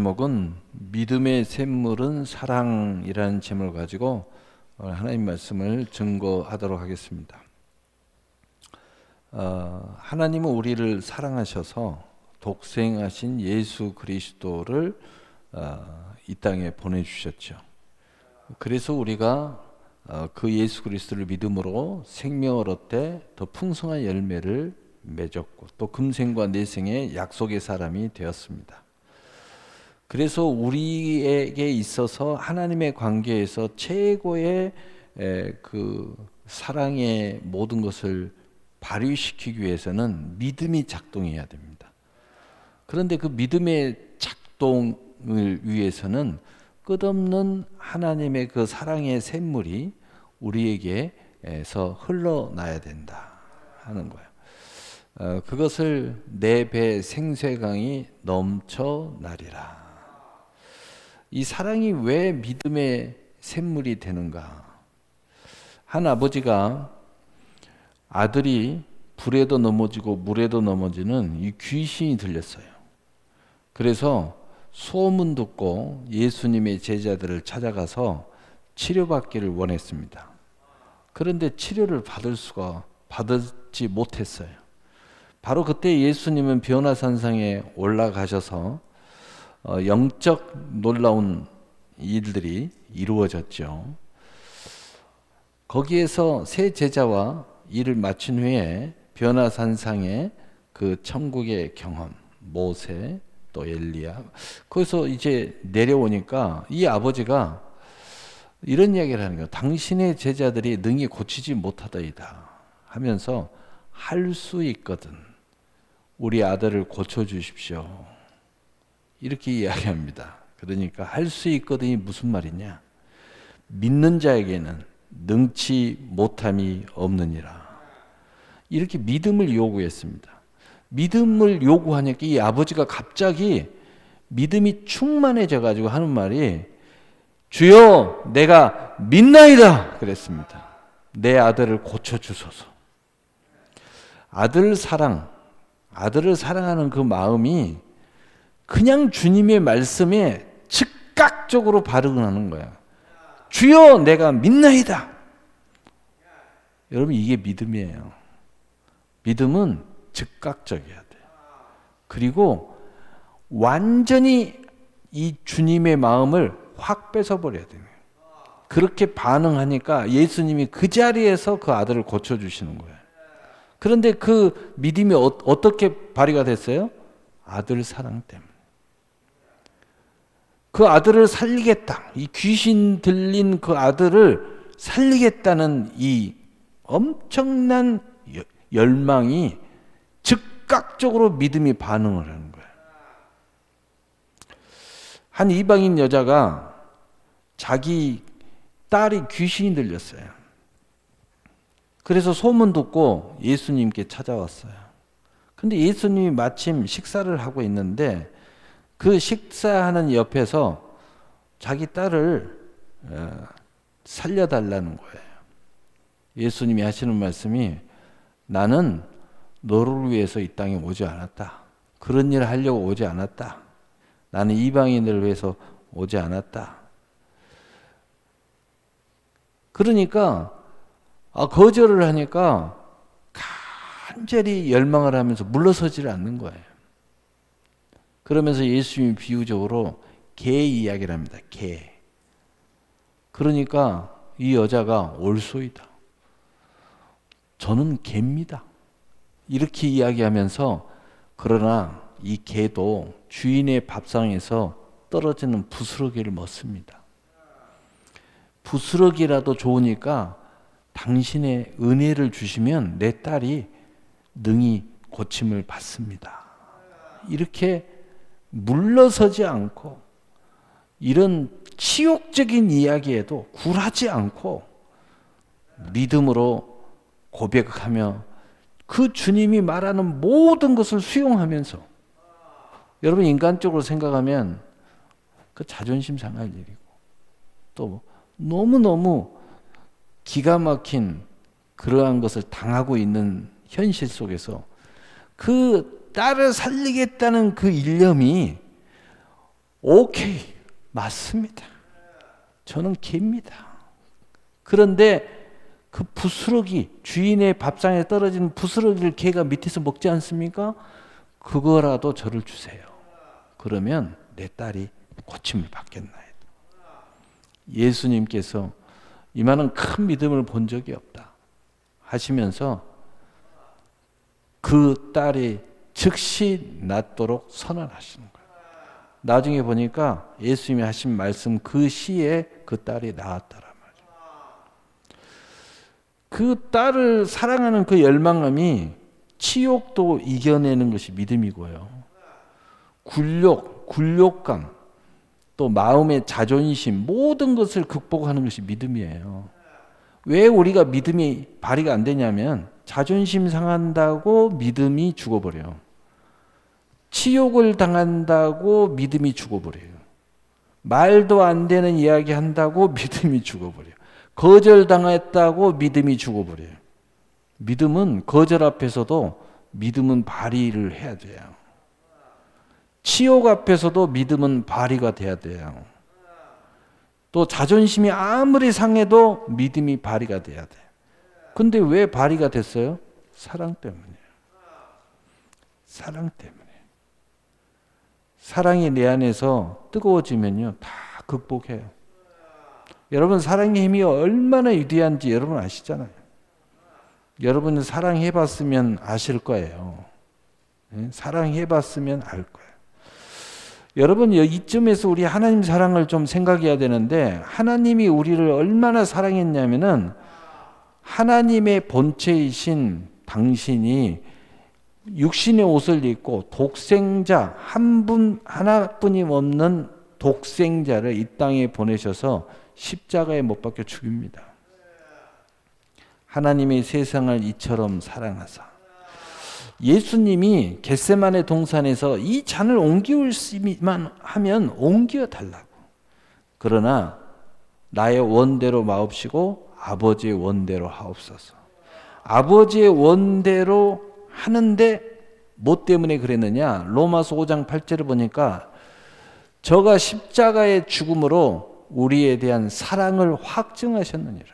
제목은 믿음의 샘물은 사랑이라는 제목을 가지고 하나님 말씀을 증거하도록 하겠습니다. 하나님은 우리를 사랑하셔서 독생하신 예수 그리스도를 이 땅에 보내주셨죠. 그래서 우리가 그 예수 그리스도를 믿음으로 생명을 얻되 더 풍성한 열매를 맺었고 또 금생과 내생의 약속의 사람이 되었습니다. 그래서 우리에게 있어서 하나님의 관계에서 최고의 그 사랑의 모든 것을 발휘시키기 위해서는 믿음이 작동해야 됩니다. 그런데 그 믿음의 작동을 위해서는 끝없는 하나님의 그 사랑의 샘물이 우리에게서 흘러나야 된다 하는 거예요. 그것을 내 배 생수강이 넘쳐나리라. 이 사랑이 왜 믿음의 샘물이 되는가? 한 아버지가 아들이 불에도 넘어지고 물에도 넘어지는 이 귀신이 들렸어요. 그래서 소문 듣고 예수님의 제자들을 찾아가서 치료받기를 원했습니다. 그런데 치료를 받지 못했어요. 바로 그때 예수님은 변화산상에 올라가셔서 영적 놀라운 일들이 이루어졌죠. 거기에서 세 제자와 일을 마친 후에 변화산상에 그 천국의 경험, 모세 또 엘리야, 거기서 이제 내려오니까 이 아버지가 이런 이야기를 하는 거예요. 당신의 제자들이 능히 고치지 못하더이다 하면서 할 수 있거든 우리 아들을 고쳐주십시오 이렇게 이야기합니다. 그러니까 할 수 있거든이 무슨 말이냐? 믿는 자에게는 능치 못함이 없느니라. 이렇게 믿음을 요구했습니다. 믿음을 요구하니까 이 아버지가 갑자기 믿음이 충만해져 가지고 하는 말이 주여 내가 믿나이다 그랬습니다. 내 아들을 고쳐주소서. 아들을 사랑하는 그 마음이 그냥 주님의 말씀에 즉각적으로 반응하는 거야. 주여 내가 믿나이다. 여러분 이게 믿음이에요. 믿음은 즉각적이어야 돼요. 그리고 완전히 이 주님의 마음을 확 뺏어버려야 돼요. 그렇게 반응하니까 예수님이 그 자리에서 그 아들을 고쳐주시는 거예요. 그런데 그 믿음이 어떻게 발휘가 됐어요? 아들 사랑 때문에. 그 아들을 살리겠다. 이 귀신 들린 그 아들을 살리겠다는 이 엄청난 열망이 즉각적으로 믿음이 반응을 하는 거예요. 한 이방인 여자가 자기 딸이 귀신이 들렸어요. 그래서 소문 듣고 예수님께 찾아왔어요. 근데 예수님이 마침 식사를 하고 있는데 그 식사하는 옆에서 자기 딸을 살려달라는 거예요. 예수님이 하시는 말씀이 나는 너를 위해서 이 땅에 오지 않았다. 그런 일을 하려고 오지 않았다. 나는 이방인들을 위해서 오지 않았다. 그러니까 거절을 하니까 간절히 열망을 하면서 물러서지를 않는 거예요. 그러면서 예수님이 비유적으로 개 이야기를 합니다. 개. 그러니까 이 여자가 올소이다. 저는 개입니다. 이렇게 이야기하면서 그러나 이 개도 주인의 밥상에서 떨어지는 부스러기를 먹습니다. 부스러기라도 좋으니까 당신의 은혜를 주시면 내 딸이 능히 고침을 받습니다. 이렇게 물러서지 않고 이런 치욕적인 이야기에도 굴하지 않고 믿음으로 고백하며 그 주님이 말하는 모든 것을 수용하면서 여러분 인간적으로 생각하면 그 자존심 상할 일이고 또 너무너무 기가 막힌 그러한 것을 당하고 있는 현실 속에서 그 딸을 살리겠다는 그 일념이 오케이, 맞습니다. 저는 개입니다. 그런데 그 부스러기, 주인의 밥상에 떨어지는 부스러기를 개가 밑에서 먹지 않습니까? 그거라도 저를 주세요. 그러면 내 딸이 고침을 받겠나이다. 예수님께서 이만한 큰 믿음을 본 적이 없다 하시면서 그 딸이 즉시 낫도록 선언하시는 거예요. 나중에 보니까 예수님이 하신 말씀 그 시에 그 딸이 나았더라 말이에요. 그 딸을 사랑하는 그 열망감이 치욕도 이겨내는 것이 믿음이고요. 굴욕감, 또 마음의 자존심, 모든 것을 극복하는 것이 믿음이에요. 왜 우리가 믿음이 발휘가 안 되냐면 자존심 상한다고 믿음이 죽어버려요. 치욕을 당한다고 믿음이 죽어버려요. 말도 안 되는 이야기 한다고 믿음이 죽어버려요. 거절당했다고 믿음이 죽어버려요. 믿음은 거절 앞에서도 믿음은 발휘를 해야 돼요. 치욕 앞에서도 믿음은 발휘가 돼야 돼요. 또 자존심이 아무리 상해도 믿음이 발휘가 돼야 돼요. 근데 왜 발휘가 됐어요? 사랑 때문이에요. 사랑 때문에. 사랑이 내 안에서 뜨거워지면요, 다 극복해요. 여러분, 사랑의 힘이 얼마나 위대한지 여러분 아시잖아요. 여러분은 사랑해봤으면 아실 거예요. 사랑해봤으면 알 거예요. 여러분, 이쯤에서 우리 하나님 사랑을 좀 생각해야 되는데, 하나님이 우리를 얼마나 사랑했냐면은 하나님의 본체이신 당신이 육신의 옷을 입고 독생자 하나뿐이 없는 독생자를 이 땅에 보내셔서 십자가에 못 박혀 죽입니다. 하나님의 세상을 이처럼 사랑하사. 예수님이 겟세마네 동산에서 이 잔을 옮기울 수만 하면 옮겨 달라고. 그러나 나의 원대로 마옵시고 아버지의 원대로 하옵소서. 아버지의 원대로 하는데 뭐 때문에 그랬느냐? 로마서 5장 8절을 보니까 저가 십자가의 죽음으로 우리에 대한 사랑을 확증하셨느니라.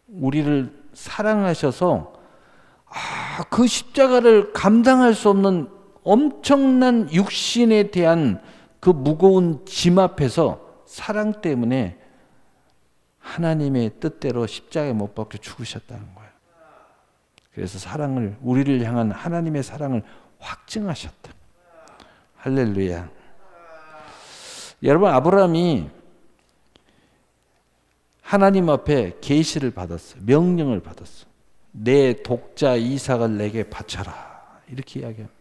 우리를 사랑하셔서 그 십자가를 감당할 수 없는 엄청난 육신에 대한 그 무거운 짐 앞에서 사랑 때문에 하나님의 뜻대로 십자가에 못 박혀 죽으셨다는 거예요. 그래서 사랑을, 우리를 향한 하나님의 사랑을 확증하셨다. 할렐루야. 여러분, 아브라함이 하나님 앞에 계시를 받았어요. 명령을 받았어요. 내 독자 이삭을 내게 바쳐라. 이렇게 이야기합니다.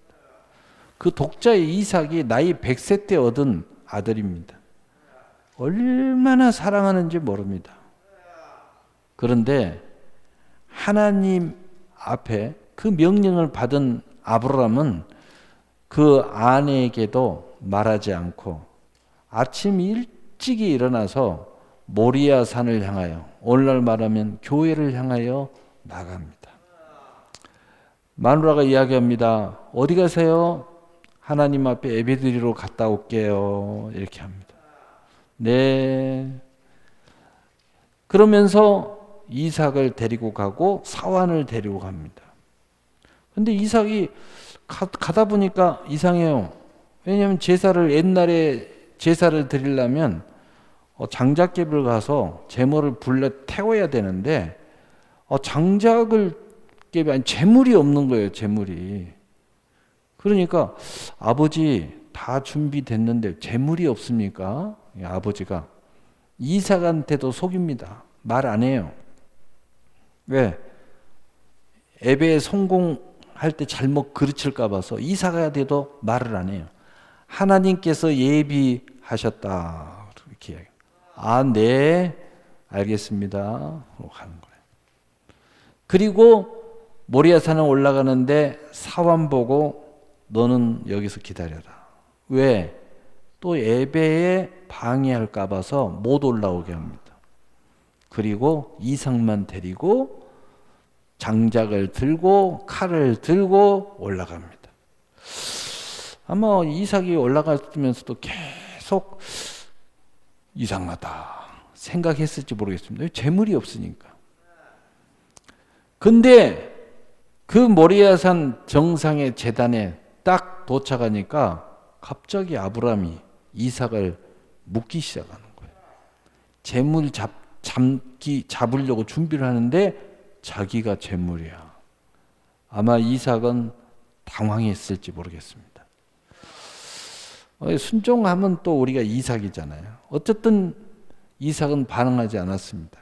그 독자 이삭이 나이 100세 때 얻은 아들입니다. 얼마나 사랑하는지 모릅니다. 그런데 하나님 앞에 그 명령을 받은 아브라함은 그 아내에게도 말하지 않고 아침 일찍이 일어나서 모리아 산을 향하여, 오늘날 말하면 교회를 향하여 나갑니다. 마누라가 이야기합니다. 어디 가세요? 하나님 앞에 예배드리러 갔다 올게요. 이렇게 합니다. 네. 그러면서 이삭을 데리고 가고 사환을 데리고 갑니다. 근데 이삭이 가다 보니까 이상해요. 왜냐하면 옛날에 제사를 드리려면 장작개비를 가서 제물을 불러 태워야 되는데 장작개비 아니 제물이 없는 거예요. 제물이. 그러니까 아버지 다 준비됐는데 제물이 없습니까? 아버지가 이삭한테도 속입니다. 말 안 해요. 왜? 예배에 성공할 때 잘못 그르칠까 봐서 이삭한테도 말을 안 해요. 하나님께서 예비하셨다. 이렇게 이야기해요. 네, 알겠습니다. 하고 가는 거예요. 그리고 모리아산에 올라가는데 사환 보고 너는 여기서 기다려라. 왜? 또 예배에 방해할까 봐서 못 올라오게 합니다. 그리고 이삭만 데리고 장작을 들고 칼을 들고 올라갑니다. 아마 이삭이 올라가면서도 계속 이상하다 생각했을지 모르겠습니다. 재물이 없으니까. 근데 그 모리아산 정상의 제단에 딱 도착하니까 갑자기 아브라함이 이삭을 묻기 시작하는 거예요. 재물 잡으려고 준비를 하는데 자기가 재물이야. 아마 이삭은 당황했을지 모르겠습니다. 순종하면 또 우리가 이삭이잖아요. 어쨌든 이삭은 반응하지 않았습니다.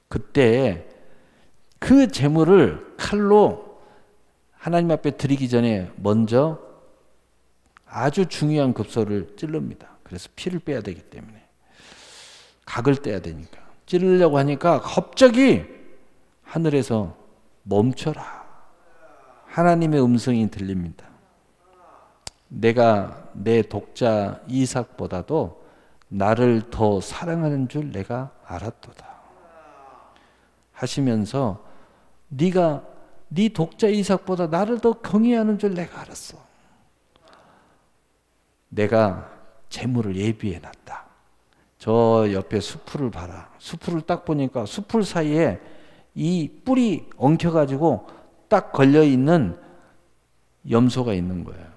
그때 그 재물을 칼로 하나님 앞에 드리기 전에 먼저 아주 중요한 급소를 찌릅니다. 그래서 피를 빼야 되기 때문에. 각을 떼야 되니까. 찌르려고 하니까 갑자기 하늘에서 멈춰라. 하나님의 음성이 들립니다. 내가 내 독자 이삭보다도 나를 더 사랑하는 줄 내가 알았도다. 하시면서 네가 네 독자 이삭보다 나를 더 경외하는 줄 내가 알았어. 내가 재물을 예비해 놨다. 저 옆에 수풀을 봐라. 수풀을 딱 보니까 수풀 사이에 이 뿔이 엉켜가지고 딱 걸려있는 염소가 있는 거예요.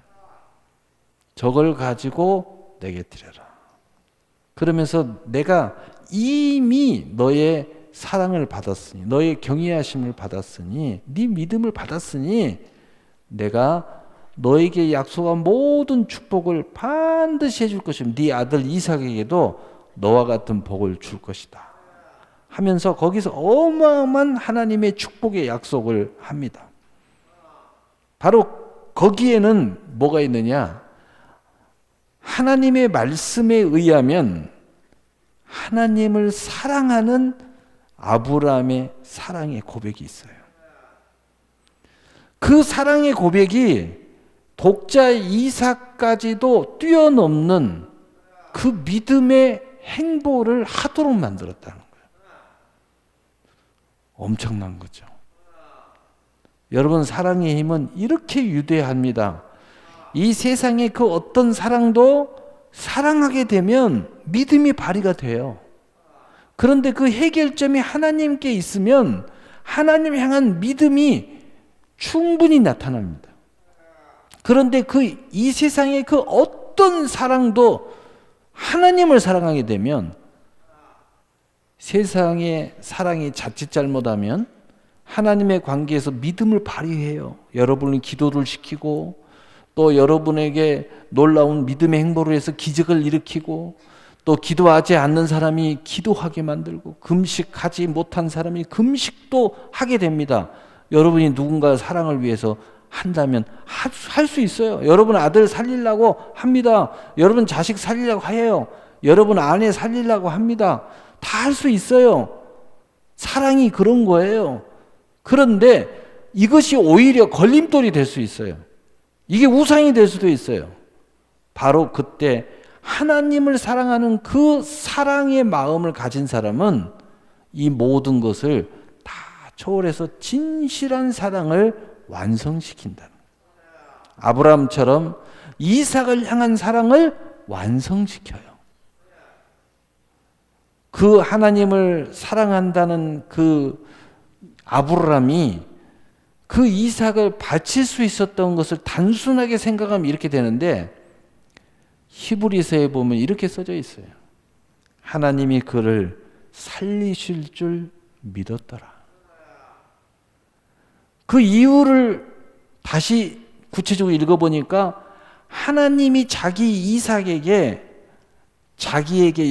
저걸 가지고 내게 드려라. 그러면서 내가 이미 너의 사랑을 받았으니, 너의 경외하심을 받았으니, 네 믿음을 받았으니 내가 너에게 약속한 모든 축복을 반드시 해줄 것이며 네 아들 이삭에게도 너와 같은 복을 줄 것이다. 하면서 거기서 어마어마한 하나님의 축복의 약속을 합니다. 바로 거기에는 뭐가 있느냐? 하나님의 말씀에 의하면 하나님을 사랑하는 아브라함의 사랑의 고백이 있어요. 그 사랑의 고백이 독자 이삭까지도 뛰어넘는 그 믿음의 행보를 하도록 만들었다는 거예요. 엄청난 거죠. 여러분, 사랑의 힘은 이렇게 위대합니다. 이 세상의 그 어떤 사랑도 사랑하게 되면 믿음이 발휘가 돼요. 그런데 그 해결점이 하나님께 있으면 하나님 향한 믿음이 충분히 나타납니다. 그런데 이 세상의 그 어떤 사랑도 하나님을 사랑하게 되면 세상의 사랑이 자칫 잘못하면 하나님의 관계에서 믿음을 발휘해요. 여러분이 기도를 시키고 또 여러분에게 놀라운 믿음의 행보를 해서 기적을 일으키고 또 기도하지 않는 사람이 기도하게 만들고 금식하지 못한 사람이 금식도 하게 됩니다. 여러분이 누군가의 사랑을 위해서 한다면 할 수 있어요. 여러분 아들 살리려고 합니다. 여러분 자식 살리려고 해요. 여러분 아내 살리려고 합니다. 다 할 수 있어요. 사랑이 그런 거예요. 그런데 이것이 오히려 걸림돌이 될 수 있어요. 이게 우상이 될 수도 있어요. 바로 그때 하나님을 사랑하는 그 사랑의 마음을 가진 사람은 이 모든 것을 다 초월해서 진실한 사랑을 완성시킨다는 거예요. 아브라함처럼 이삭을 향한 사랑을 완성시켜요. 그 하나님을 사랑한다는 그 아브라함이 그 이삭을 바칠 수 있었던 것을 단순하게 생각하면 이렇게 되는데 히브리서에 보면 이렇게 써져 있어요. 하나님이 그를 살리실 줄 믿었더라. 그 이유를 다시 구체적으로 읽어보니까 하나님이 자기에게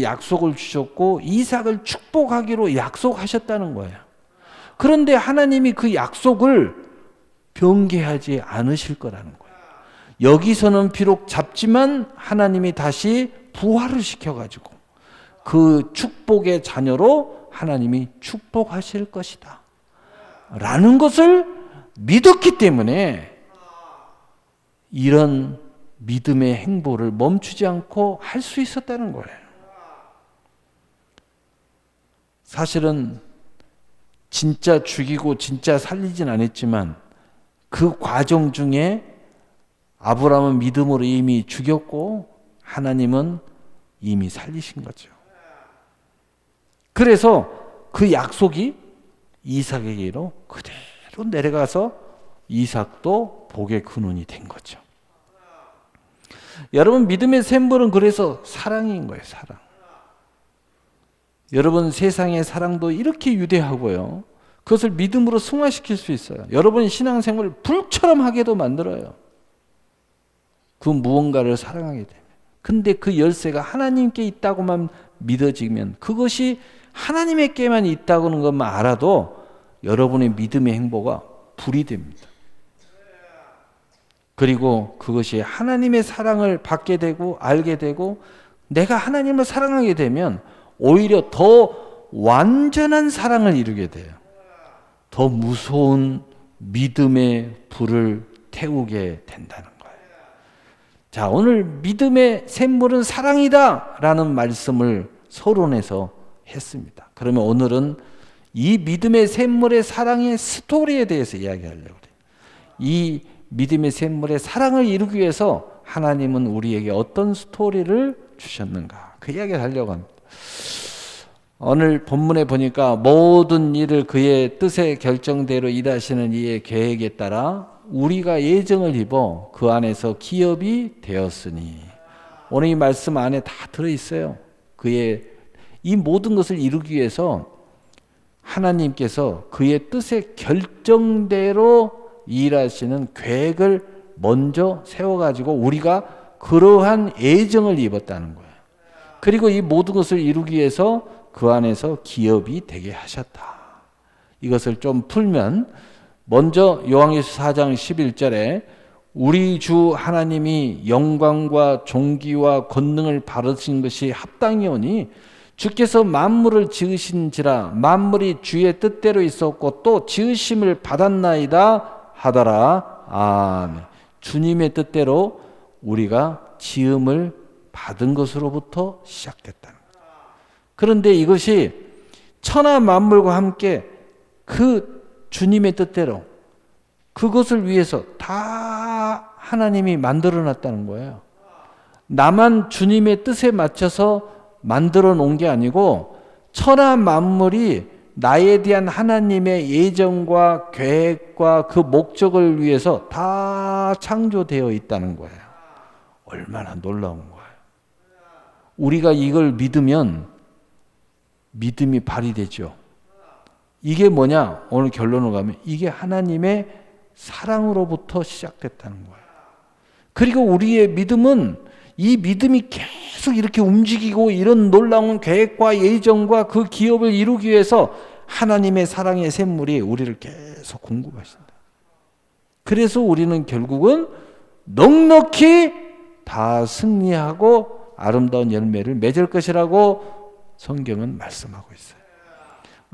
약속을 주셨고 이삭을 축복하기로 약속하셨다는 거예요. 그런데 하나님이 그 약속을 변개하지 않으실 거라는 거예요. 여기서는 비록 잡지만 하나님이 다시 부활을 시켜가지고 그 축복의 자녀로 하나님이 축복하실 것이다 라는 것을 믿었기 때문에 이런 믿음의 행보를 멈추지 않고 할 수 있었다는 거예요. 사실은 진짜 죽이고 진짜 살리진 않았지만 그 과정 중에 아브라함은 믿음으로 이미 죽였고 하나님은 이미 살리신 거죠. 그래서 그 약속이 이삭에게로 그대로 내려가서 이삭도 복의 근원이 된 거죠. 여러분, 믿음의 샘물은 그래서 사랑인 거예요. 사랑. 여러분, 세상의 사랑도 이렇게 유대하고요, 그것을 믿음으로 승화시킬 수 있어요. 여러분 신앙생활을 불처럼 하게도 만들어요. 그 무언가를 사랑하게 되면. 근데 그 열쇠가 하나님께 있다고만 믿어지면, 그것이 하나님에게만 있다는 것만 알아도 여러분의 믿음의 행보가 불이 됩니다. 그리고 그것이 하나님의 사랑을 받게 되고 알게 되고, 내가 하나님을 사랑하게 되면 오히려 더 완전한 사랑을 이루게 돼요. 더 무서운 믿음의 불을 태우게 된다는 거예요. 자, 오늘 믿음의 샘물은 사랑이다 라는 말씀을 서론에서 했습니다. 그러면 오늘은 이 믿음의 샘물의 사랑의 스토리에 대해서 이야기하려고 해요. 이 믿음의 샘물의 사랑을 이루기 위해서 하나님은 우리에게 어떤 스토리를 주셨는가, 그 이야기를 하려고 합니다. 오늘 본문에 보니까 모든 일을 그의 뜻의 결정대로 일하시는 이의 계획에 따라 우리가 예정을 입어 그 안에서 기업이 되었으니, 오늘 이 말씀 안에 다 들어있어요. 그의 이 모든 것을 이루기 위해서 하나님께서 그의 뜻의 결정대로 일하시는 계획을 먼저 세워가지고 우리가 그러한 예정을 입었다는 거예요. 그리고 이 모든 것을 이루기 위해서 그 안에서 기업이 되게 하셨다. 이것을 좀 풀면, 먼저 요한계시록 4장 11절에 우리 주 하나님이 영광과 존귀와 권능을 받으신 것이 합당이오니 주께서 만물을 지으신지라 만물이 주의 뜻대로 있었고 또 지으심을 받았나이다 하더라. 아멘. 주님의 뜻대로 우리가 지음을 받은 것으로부터 시작됐다는 거예요. 그런데 이것이 천하 만물과 함께 그 주님의 뜻대로 그것을 위해서 다 하나님이 만들어 놨다는 거예요. 나만 주님의 뜻에 맞춰서 만들어 놓은 게 아니고 천하 만물이 나에 대한 하나님의 예정과 계획과 그 목적을 위해서 다 창조되어 있다는 거예요. 얼마나 놀라운 거예요. 우리가 이걸 믿으면 믿음이 발휘되죠. 이게 뭐냐? 오늘 결론을 가면 이게 하나님의 사랑으로부터 시작됐다는 거예요. 그리고 우리의 믿음은 이 믿음이 계속 이렇게 움직이고 이런 놀라운 계획과 예정과 그 기업을 이루기 위해서 하나님의 사랑의 샘물이 우리를 계속 공급하신다. 그래서 우리는 결국은 넉넉히 다 승리하고 아름다운 열매를 맺을 것이라고 성경은 말씀하고 있어요.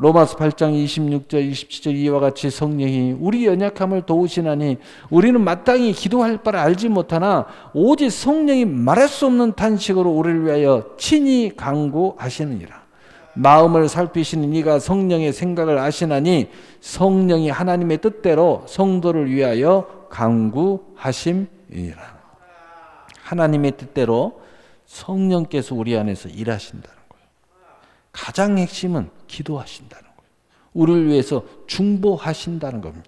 로마서 8장 26절 27절 이와 같이 성령이 우리 연약함을 도우시나니 우리는 마땅히 기도할 바를 알지 못하나 오직 성령이 말할 수 없는 탄식으로 우리를 위하여 친히 간구하시느니라. 마음을 살피시는 이가 성령의 생각을 아시나니 성령이 하나님의 뜻대로 성도를 위하여 간구하심이니라. 하나님의 뜻대로 성령께서 우리 안에서 일하신다는 거예요. 가장 핵심은 기도하신다는 거예요. 우리를 위해서 중보하신다는 겁니다.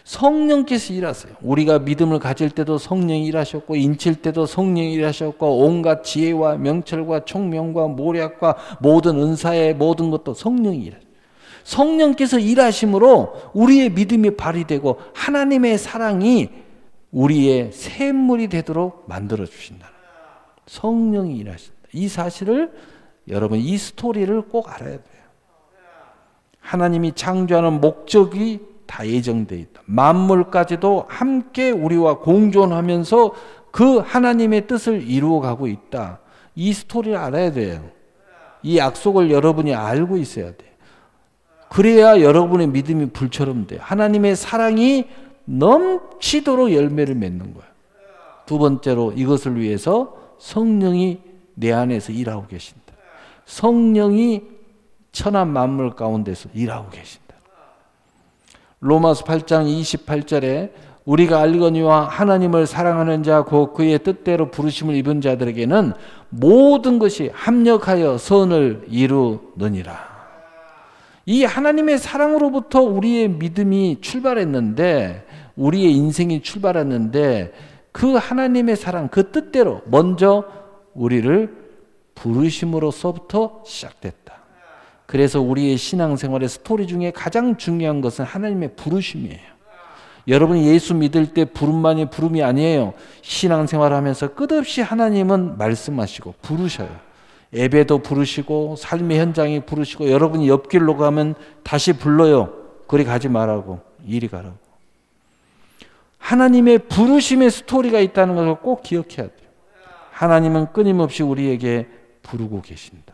성령께서 일하세요. 우리가 믿음을 가질 때도 성령이 일하셨고 인칠 때도 성령이 일하셨고 온갖 지혜와 명철과 총명과 모략과 모든 은사의 모든 것도 성령이 일하세요. 성령께서 일하심으로 우리의 믿음이 발휘되고 하나님의 사랑이 우리의 샘물이 되도록 만들어 주신다. 성령이 일하신다. 이 사실을 여러분, 이 스토리를 꼭 알아야 돼요. 하나님이 창조하는 목적이 다 예정되어 있다. 만물까지도 함께 우리와 공존하면서 그 하나님의 뜻을 이루어가고 있다. 이 스토리를 알아야 돼요. 이 약속을 여러분이 알고 있어야 돼요. 그래야 여러분의 믿음이 불처럼 돼요. 하나님의 사랑이 넘치도록 열매를 맺는 거예요. 두 번째로 이것을 위해서 성령이 내 안에서 일하고 계신다. 성령이 천하 만물 가운데서 일하고 계신다. 로마서 8장 28절에 우리가 알거니와 하나님을 사랑하는 자 곧 그의 뜻대로 부르심을 입은 자들에게는 모든 것이 합력하여 선을 이루느니라. 이 하나님의 사랑으로부터 우리의 믿음이 출발했는데, 우리의 인생이 출발했는데, 그 하나님의 사랑, 그 뜻대로 먼저 우리를 부르심으로서부터 시작됐다. 그래서 우리의 신앙생활의 스토리 중에 가장 중요한 것은 하나님의 부르심이에요. 여러분이 예수 믿을 때 부름만이 부름이 아니에요. 신앙생활하면서 끝없이 하나님은 말씀하시고 부르셔요. 예배도 부르시고 삶의 현장에 부르시고, 여러분이 옆길로 가면 다시 불러요. 그리 가지 말라고, 이리 가라고. 하나님의 부르심의 스토리가 있다는 것을 꼭 기억해야 돼요. 하나님은 끊임없이 우리에게 부르고 계신다.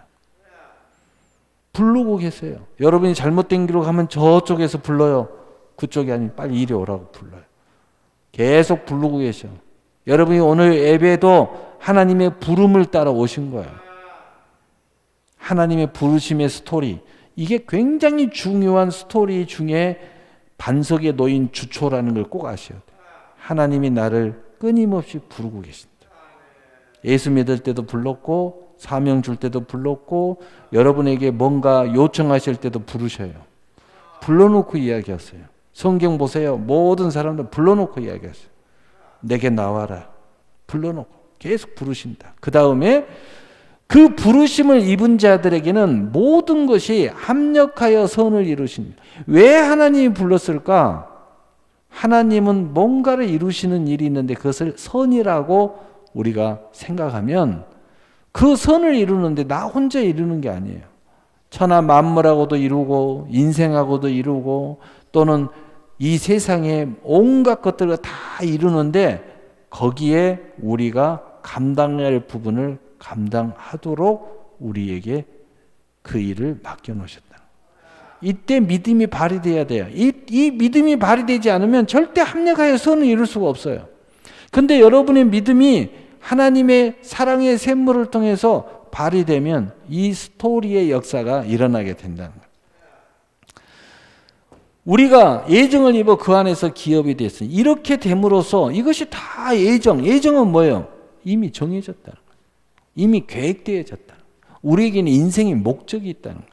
부르고 계세요. 여러분이 잘못된 길로 가면 저쪽에서 불러요. 그쪽이 아니면 빨리 이리 오라고 불러요. 계속 부르고 계셔. 여러분이 오늘 예배도 하나님의 부름을 따라 오신 거예요. 하나님의 부르심의 스토리, 이게 굉장히 중요한 스토리 중에 반석에 놓인 주초라는 걸 꼭 아셔야 돼요. 하나님이 나를 끊임없이 부르고 계신다. 예수 믿을 때도 불렀고, 사명 줄 때도 불렀고, 여러분에게 뭔가 요청하실 때도 부르셔요. 불러놓고 이야기하세요. 성경 보세요. 모든 사람들 불러놓고 이야기하세요. 내게 나와라. 불러놓고 계속 부르신다. 그 다음에 그 부르심을 입은 자들에게는 모든 것이 합력하여 선을 이루십니다. 왜 하나님이 불렀을까? 하나님은 뭔가를 이루시는 일이 있는데 그것을 선이라고 우리가 생각하면, 그 선을 이루는데 나 혼자 이루는 게 아니에요. 천하 만물하고도 이루고 인생하고도 이루고 또는 이 세상의 온갖 것들을 다 이루는데, 거기에 우리가 감당할 부분을 감당하도록 우리에게 그 일을 맡겨놓으셨다. 이때 믿음이 발휘돼야 돼요. 이 믿음이 발휘되지 않으면 절대 합력하여 선을 이룰 수가 없어요. 근데 여러분의 믿음이 하나님의 사랑의 샘물을 통해서 발휘되면 이 스토리의 역사가 일어나게 된다는 거예요. 우리가 예정을 입어 그 안에서 기업이 됐어요. 이렇게 됨으로써 이것이 다 예정은 뭐예요? 이미 정해졌다는 거예요. 이미 계획되어졌다는 거예요. 우리에게는 인생의 목적이 있다는 거예요.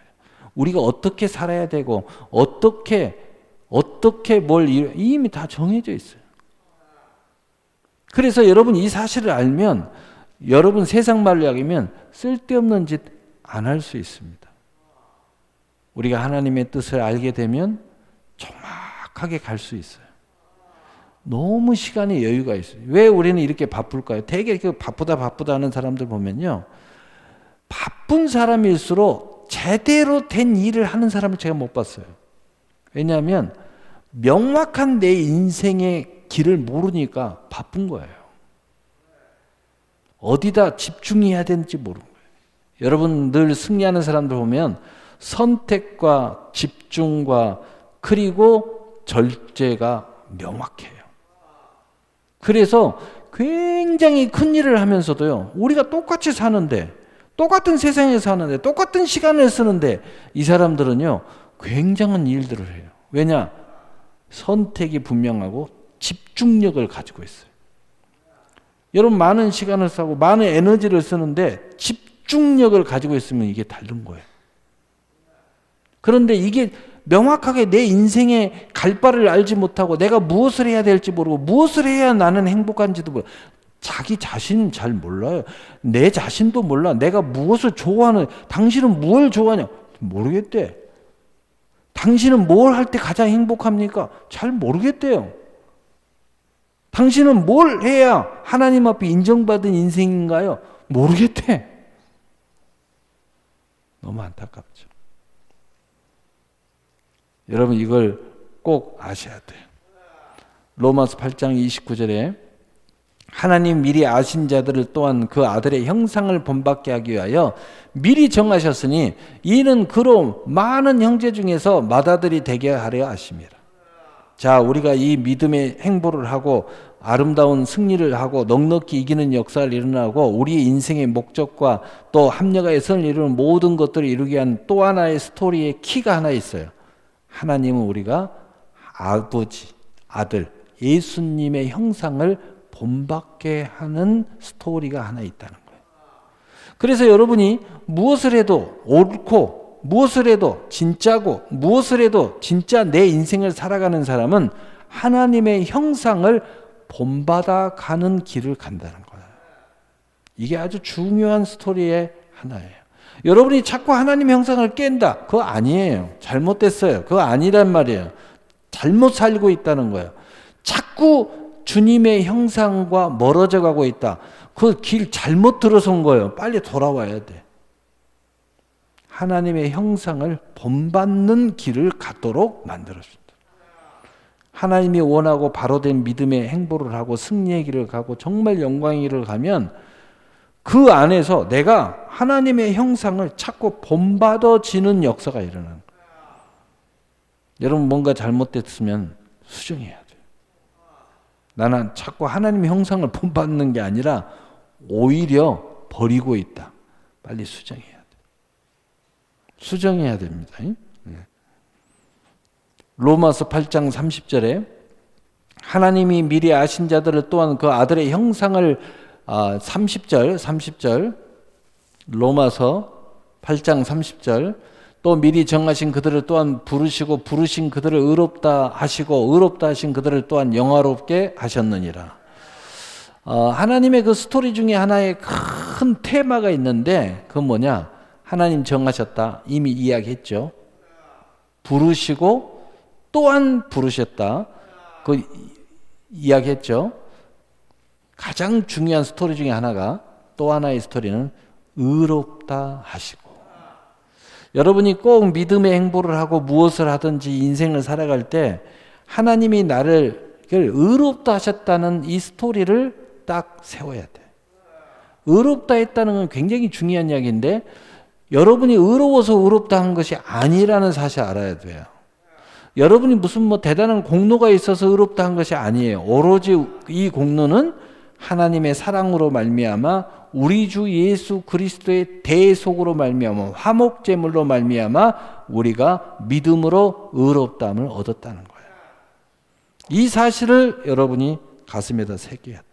우리가 어떻게 살아야 되고 어떻게 뭘 이미 다 정해져 있어요. 그래서 여러분 이 사실을 알면 여러분 세상 말로 이야기하면 쓸데없는 짓 안 할 수 있습니다. 우리가 하나님의 뜻을 알게 되면 정확하게 갈 수 있어요. 너무 시간에 여유가 있어요. 왜 우리는 이렇게 바쁠까요? 되게 바쁘다 하는 사람들 보면요, 바쁜 사람일수록 제대로 된 일을 하는 사람을 제가 못 봤어요. 왜냐하면 명확한 내 인생의 길을 모르니까 바쁜 거예요. 어디다 집중해야 되는지 모르는 거예요. 여러분 늘 승리하는 사람들 보면 선택과 집중과 그리고 절제가 명확해요. 그래서 굉장히 큰 일을 하면서도요, 우리가 똑같이 사는데, 똑같은 세상에 사는데, 똑같은 시간을 쓰는데 이 사람들은요 굉장한 일들을 해요. 왜냐? 선택이 분명하고 집중력을 가지고 있어요. 여러분 많은 시간을 쓰고 많은 에너지를 쓰는데 집중력을 가지고 있으면 이게 다른 거예요. 그런데 이게 명확하게 내 인생의 갈 바를 알지 못하고 내가 무엇을 해야 될지 모르고 무엇을 해야 나는 행복한지도 모르고 자기 자신은 잘 몰라요. 내 자신도 몰라. 내가 무엇을 좋아하는, 당신은 뭘 좋아하냐? 모르겠대. 당신은 뭘 할 때 가장 행복합니까? 잘 모르겠대요. 당신은 뭘 해야 하나님 앞에 인정받은 인생인가요? 모르겠대. 너무 안타깝죠. 여러분 이걸 꼭 아셔야 돼요. 로마서 8장 29절에 하나님 미리 아신 자들을 또한 그 아들의 형상을 본받게 하기 위하여 미리 정하셨으니 이는 그로 많은 형제 중에서 맏아들이 되게 하려 하심이라. 자, 우리가 이 믿음의 행보를 하고 아름다운 승리를 하고 넉넉히 이기는 역사를 일어나고 우리의 인생의 목적과 또 합력하여 선을 이루는 모든 것들을 이루기 위한 또 하나의 스토리의 키가 하나 있어요. 하나님은 우리가 아버지, 아들, 예수님의 형상을 본받게 하는 스토리가 하나 있다는 거예요. 그래서 여러분이 무엇을 해도 옳고 무엇을 해도 진짜고 무엇을 해도 진짜 내 인생을 살아가는 사람은 하나님의 형상을 본받아 가는 길을 간다는 거예요. 이게 아주 중요한 스토리의 하나예요. 여러분이 자꾸 하나님의 형상을 깬다. 그거 아니에요. 잘못됐어요. 그거 아니란 말이에요. 잘못 살고 있다는 거예요. 자꾸 주님의 형상과 멀어져 가고 있다. 그 길 잘못 들어선 거예요. 빨리 돌아와야 돼. 하나님의 형상을 본받는 길을 갖도록 만들어준다. 하나님이 원하고 바로 된 믿음의 행보를 하고 승리의 길을 가고 정말 영광의 길을 가면 그 안에서 내가 하나님의 형상을 찾고 본받아지는 역사가 일어나는 거예요. 여러분 뭔가 잘못됐으면 수정해야 돼요. 나는 자꾸 하나님의 형상을 본받는 게 아니라 오히려 버리고 있다. 빨리 수정해야 돼요. 수정해야 됩니다. 로마서 8장 30절에 하나님이 미리 아신 자들을 또한 그 아들의 형상을 30절 로마서 8장 30절 또 미리 정하신 그들을 또한 부르시고 부르신 그들을 의롭다 하시고 의롭다 하신 그들을 또한 영화롭게 하셨느니라. 하나님의 그 스토리 중에 하나의 큰 테마가 있는데 그건 뭐냐? 하나님 정하셨다. 이미 이야기했죠. 부르시고 또한 부르셨다. 그 이야기했죠. 가장 중요한 스토리 중에 하나가 또 하나의 스토리는 의롭다 하시고. 여러분이 꼭 믿음의 행보를 하고 무엇을 하든지 인생을 살아갈 때 하나님이 나를 의롭다 하셨다는 이 스토리를 딱 세워야 돼. 의롭다 했다는 건 굉장히 중요한 이야기인데 여러분이 의로워서 의롭다 한 것이 아니라는 사실 알아야 돼요. 여러분이 무슨 뭐 대단한 공로가 있어서 의롭다 한 것이 아니에요. 오로지 이 공로는 하나님의 사랑으로 말미암아 우리 주 예수 그리스도의 대속으로 말미암아 화목제물로 말미암아 우리가 믿음으로 의롭다함을 얻었다는 거예요. 이 사실을 여러분이 가슴에다 새겨야 돼요.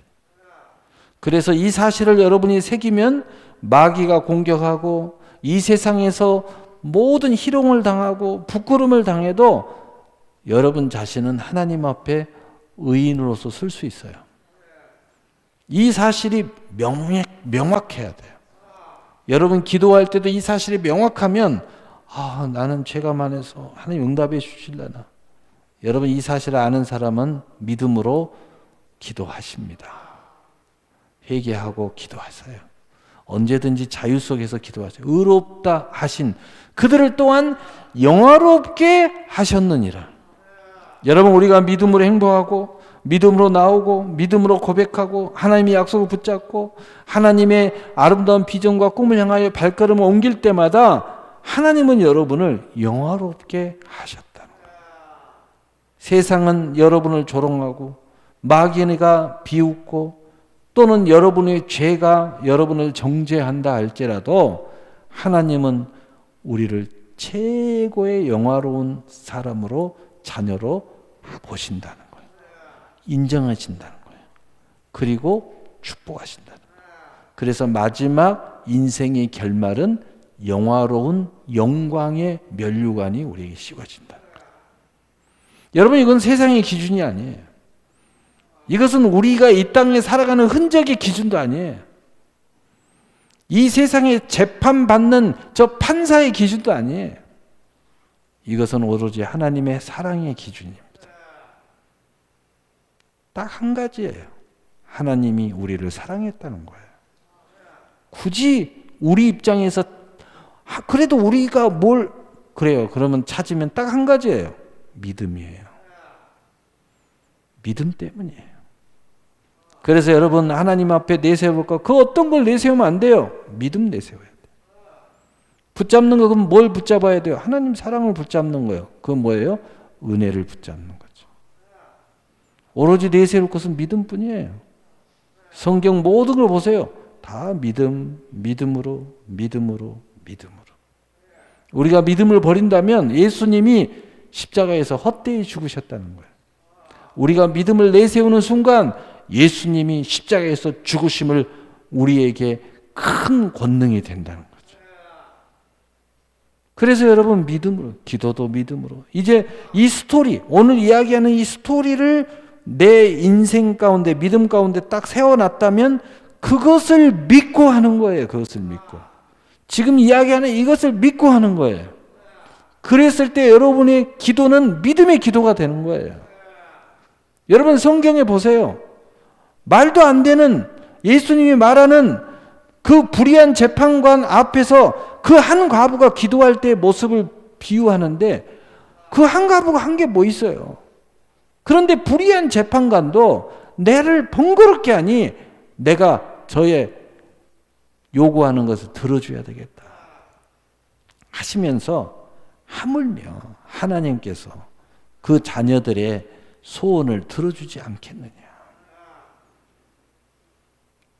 그래서 이 사실을 여러분이 새기면 마귀가 공격하고 이 세상에서 모든 희롱을 당하고 부끄러움을 당해도 여러분 자신은 하나님 앞에 의인으로서 설 수 있어요. 이 사실이 명확해야 돼요. 여러분 기도할 때도 이 사실이 명확하면 나는 죄가 많아서 하나님 응답해 주실려나. 여러분 이 사실을 아는 사람은 믿음으로 기도하십니다. 회개하고 기도하세요. 언제든지 자유 속에서 기도하세요. 의롭다 하신 그들을 또한 영화롭게 하셨느니라. 여러분 우리가 믿음으로 행동하고 믿음으로 나오고 믿음으로 고백하고 하나님의 약속을 붙잡고 하나님의 아름다운 비전과 꿈을 향하여 발걸음을 옮길 때마다 하나님은 여러분을 영화롭게 하셨다는 거예요. 세상은 여러분을 조롱하고 마귀가 비웃고 또는 여러분의 죄가 여러분을 정죄한다 할지라도 하나님은 우리를 최고의 영화로운 사람으로 자녀로 보신다는 거예요. 인정하신다는 거예요. 그리고 축복하신다는 거예요. 그래서 마지막 인생의 결말은 영화로운 영광의 면류관이 우리에게 씌워진다는 거예요. 여러분 이건 세상의 기준이 아니에요. 이것은 우리가 이 땅에 살아가는 흔적의 기준도 아니에요. 이 세상에 재판받는 저 판사의 기준도 아니에요. 이것은 오로지 하나님의 사랑의 기준입니다. 딱 한 가지예요. 하나님이 우리를 사랑했다는 거예요. 굳이 우리 입장에서 그래도 우리가 뭘 그래요. 그러면 찾으면 딱 한 가지예요. 믿음이에요. 믿음 때문이에요. 그래서 여러분 하나님 앞에 내세워볼 거 그 어떤 걸 내세우면 안 돼요. 믿음 내세워야 돼요. 붙잡는 거 그럼 뭘 붙잡아야 돼요? 하나님 사랑을 붙잡는 거예요. 그건 뭐예요? 은혜를 붙잡는 거죠. 오로지 내세울 것은 믿음뿐이에요. 성경 모든 걸 보세요. 다 믿음으로. 우리가 믿음을 버린다면 예수님이 십자가에서 헛되이 죽으셨다는 거예요. 우리가 믿음을 내세우는 순간 예수님이 십자가에서 죽으심을 우리에게 큰 권능이 된다는 거죠. 그래서 여러분 믿음으로, 기도도 믿음으로. 이제 이 스토리, 오늘 이야기하는 이 스토리를 내 인생 가운데, 믿음 가운데 딱 세워놨다면 그것을 믿고 하는 거예요. 그것을 믿고. 지금 이야기하는 이것을 믿고 하는 거예요. 그랬을 때 여러분의 기도는 믿음의 기도가 되는 거예요. 여러분 성경에 보세요. 말도 안 되는, 예수님이 말하는 그 불의한 재판관 앞에서 그 한 과부가 기도할 때의 모습을 비유하는데 그 한 과부가 한 게 뭐 있어요? 그런데 불의한 재판관도 내를 번거롭게 하니 내가 저의 요구하는 것을 들어줘야 되겠다 하시면서 하물며 하나님께서 그 자녀들의 소원을 들어주지 않겠느냐.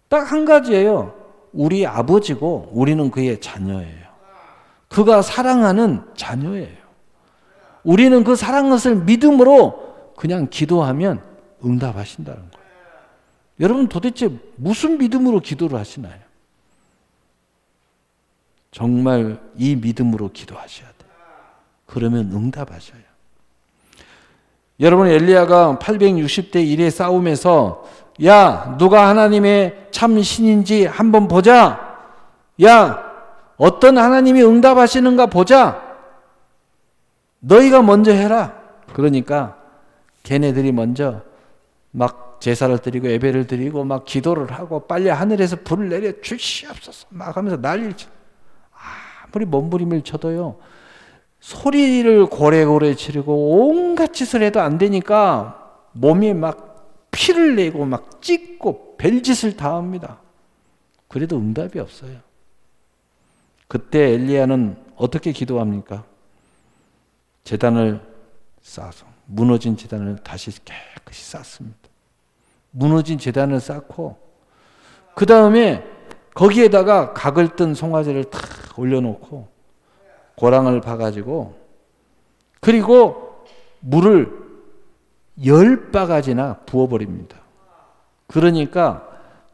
딱 한 가지예요. 우리 아버지고 우리는 그의 자녀예요. 그가 사랑하는 자녀예요. 우리는 그 사랑하는 것을 믿음으로 그냥 기도하면 응답하신다는 거예요. 여러분 도대체 무슨 믿음으로 기도를 하시나요? 정말 이 믿음으로 기도하셔야 돼요. 그러면 응답하셔요. 여러분 엘리야가 860대 1의 싸움에서 야 누가 하나님의 참 신인지 한번 보자. 야 어떤 하나님이 응답하시는가 보자. 너희가 먼저 해라. 그러니까 걔네들이 먼저 막 제사를 드리고 예배를 드리고 막 기도를 하고 빨리 하늘에서 불을 내려 주시옵소서 막 하면서 난리를 쳐. 아무리 몸부림을 쳐도요 소리를 고래고래 지르고 온갖 짓을 해도 안 되니까 몸이 막 피를 내고 막 찢고 별짓을 다 합니다. 그래도 응답이 없어요. 그때 엘리야는 어떻게 기도합니까? 제단을 쌓아서 무너진 제단을 다시 깨끗이 쌓습니다. 무너진 제단을 쌓고 그 다음에 거기에다가 각을 뜬 송아지를 탁 올려놓고 고랑을 봐가지고 그리고 물을 10바가지나 부어버립니다. 그러니까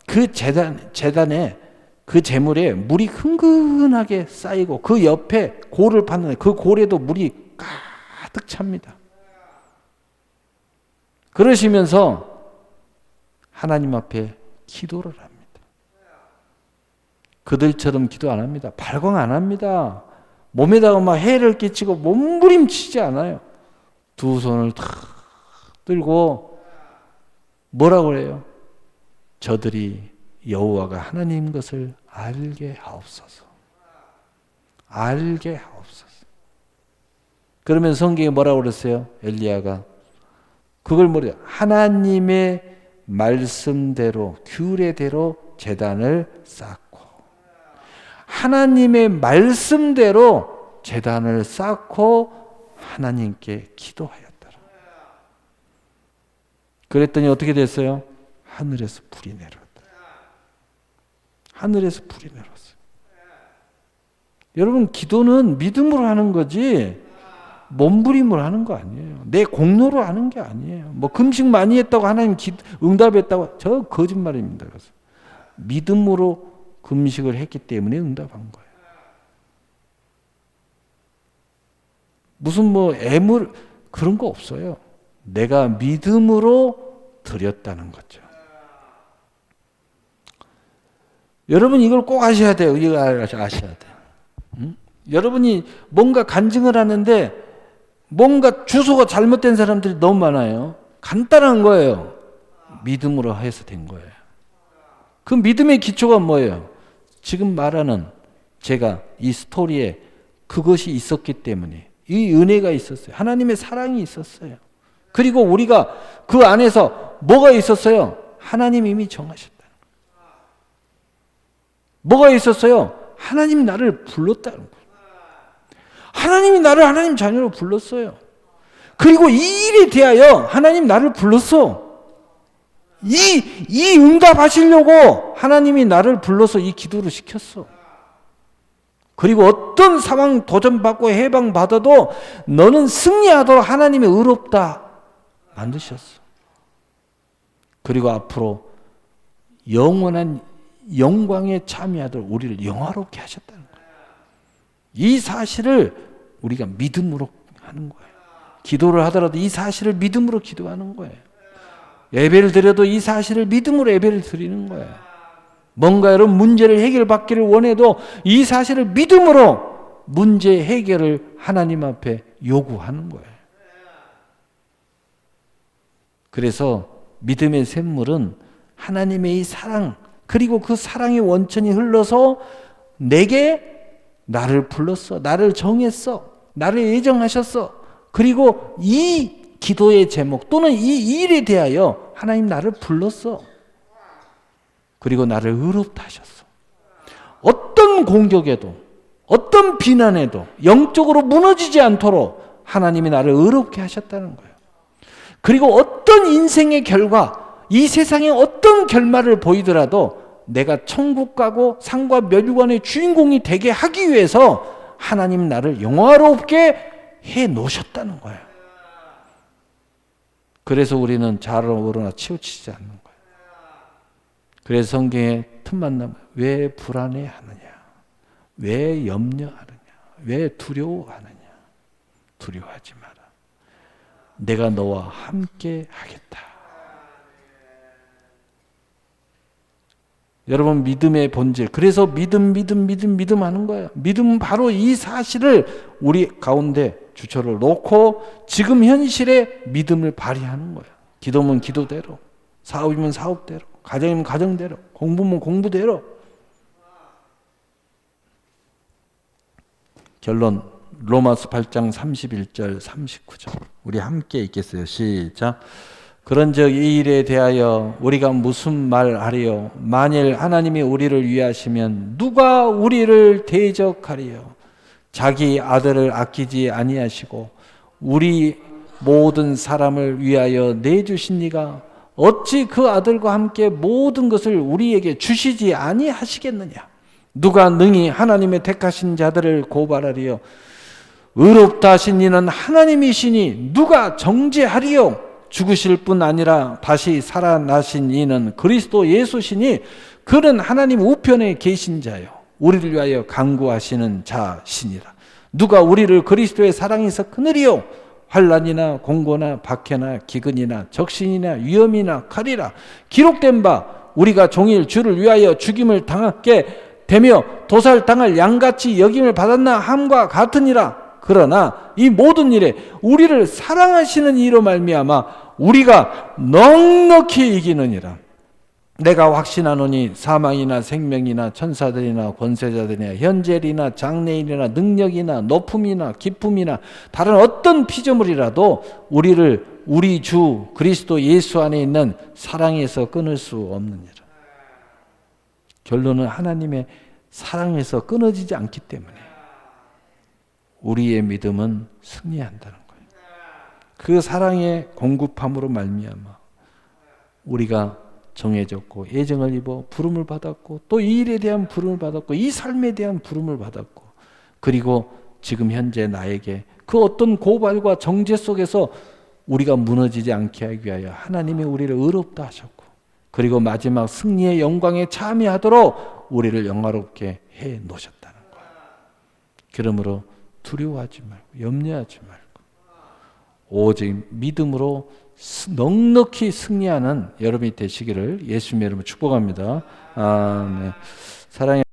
그 제단에 그 제물에 물이 흥건하게 쌓이고 그 옆에 골을 파는 그 골에도 물이 가득 찹니다. 그러시면서 하나님 앞에 기도를 합니다. 그들처럼 기도 안 합니다. 발광 안 합니다. 몸에다가 막 해를 끼치고 몸부림치지 않아요. 두 손을 탁 들고 뭐라고 그래요? 저들이 여호와가 하나님인 것을 알게 하옵소서. 알게 하옵소서. 그러면 성경에 뭐라고 그랬어요? 엘리야가 그걸 뭐래요? 하나님의 말씀대로 규례대로 제단을 쌓고 하나님의 말씀대로 제단을 쌓고 하나님께 기도하였더라. 그랬더니 어떻게 됐어요? 하늘에서 불이 내려왔다. 하늘에서 불이 내려왔어요. 여러분 기도는 믿음으로 하는 거지 몸부림으로 하는 거 아니에요. 내 공로로 하는 게 아니에요. 뭐 금식 많이 했다고 하나님 응답했다고 저 거짓말입니다. 그래서 믿음으로 금식을 했기 때문에 응답한 거예요. 무슨 뭐 애물 그런 거 없어요. 내가 믿음으로 드렸다는 거죠. 여러분 이걸 꼭 아셔야 돼요. 이거 아셔야 돼요. 응? 여러분이 뭔가 간증을 하는데 뭔가 주소가 잘못된 사람들이 너무 많아요. 간단한 거예요. 믿음으로 해서 된 거예요. 그 믿음의 기초가 뭐예요? 지금 말하는 제가 이 스토리에 그것이 있었기 때문에 이 은혜가 있었어요. 하나님의 사랑이 있었어요. 그리고 우리가 그 안에서 뭐가 있었어요? 하나님 이미 정하셨다는 거예요. 뭐가 있었어요? 하나님 나를 불렀다는 거예요. 하나님이 나를 하나님 자녀로 불렀어요. 그리고 이 일에 대하여 하나님 나를 불렀어. 이 응답하시려고 하나님이 나를 불러서 이 기도를 시켰어. 그리고 어떤 상황 도전받고 해방받아도 너는 승리하도록 하나님의 의롭다 만드셨어. 그리고 앞으로 영원한 영광에 참여하도록 우리를 영화롭게 하셨다는 거예요. 이 사실을 우리가 믿음으로 하는 거예요. 기도를 하더라도 이 사실을 믿음으로 기도하는 거예요. 예배를 드려도 이 사실을 믿음으로 예배를 드리는 거예요. 뭔가 여러분 문제를 해결받기를 원해도 이 사실을 믿음으로 문제 해결을 하나님 앞에 요구하는 거예요. 그래서 믿음의 샘물은 하나님의 이 사랑, 그리고 그 사랑의 원천이 흘러서 내게 나를 불렀어, 나를 정했어, 나를 예정하셨어. 그리고 이 기도의 제목 또는 이 일에 대하여 하나님 나를 불렀어. 그리고 나를 의롭다 하셨어. 어떤 공격에도 어떤 비난에도 영적으로 무너지지 않도록 하나님이 나를 의롭게 하셨다는 거예요. 그리고 어떤 인생의 결과, 이 세상에 어떤 결말을 보이더라도 내가 천국 가고 상과 멸관의 주인공이 되게 하기 위해서 하나님 나를 영화롭게 해 놓으셨다는 거예요. 그래서 우리는 좌로우러나 치우치지 않는 거예요. 그래서 성경에 틈만 나면 왜 불안해하느냐, 왜 염려하느냐, 왜 두려워하느냐. 두려워하지 마라. 내가 너와 함께 하겠다. 여러분, 믿음의 본질. 그래서 믿음 하는 거예요. 믿음은 바로 이 사실을 우리 가운데 주처를 놓고 지금 현실에 믿음을 발휘하는 거예요. 기도면 기도대로, 사업이면 사업대로, 가정이면 가정대로, 공부면 공부대로. 결론, 로마서 8장 31절 39절 우리 함께 읽겠어요. 시작. 그런즉 이 일에 대하여 우리가 무슨 말하리요? 만일 하나님이 우리를 위하시면 누가 우리를 대적하리요? 자기 아들을 아끼지 아니하시고 우리 모든 사람을 위하여 내주신 이가 어찌 그 아들과 함께 모든 것을 우리에게 주시지 아니하시겠느냐? 누가 능히 하나님의 택하신 자들을 고발하리요? 의롭다 하신 이는 하나님이시니 누가 정죄하리요? 죽으실 뿐 아니라 다시 살아나신 이는 그리스도 예수시니 그는 하나님 우편에 계신 자요 우리를 위하여 간구하시는 자시니라. 누가 우리를 그리스도의 사랑에서 끊으리요? 환난이나 공고나 박해나 기근이나 적신이나 위험이나 칼이라. 기록된 바 우리가 종일 주를 위하여 죽임을 당하게 되며 도살당할 양같이 여김을 받았나 함과 같으니라. 그러나 이 모든 일에 우리를 사랑하시는 이로 말미암아 우리가 넉넉히 이기느니라. 내가 확신하노니 사망이나 생명이나 천사들이나 권세자들이나 현재일이나 장래일이나 능력이나 높음이나 기쁨이나 다른 어떤 피조물이라도 우리를 우리 주 그리스도 예수 안에 있는 사랑에서 끊을 수 없느니라. 결론은 하나님의 사랑에서 끊어지지 않기 때문에 우리의 믿음은 승리한다는 거예요. 그 사랑의 공급함으로 말미암아 우리가 정해졌고 예정을 입어 부름을 받았고 또 이 일에 대한 부름을 받았고 이 삶에 대한 부름을 받았고 그리고 지금 현재 나에게 그 어떤 고발과 정죄 속에서 우리가 무너지지 않게 하기 위하여 하나님이 우리를 의롭다 하셨고 그리고 마지막 승리의 영광에 참여하도록 우리를 영화롭게 해 놓으셨다는 거예요. 그러므로 두려워하지 말고 염려하지 말고 오직 믿음으로 넉넉히 승리하는 여러분이 되시기를 예수님의 이름으로 축복합니다. 아멘. 사랑해.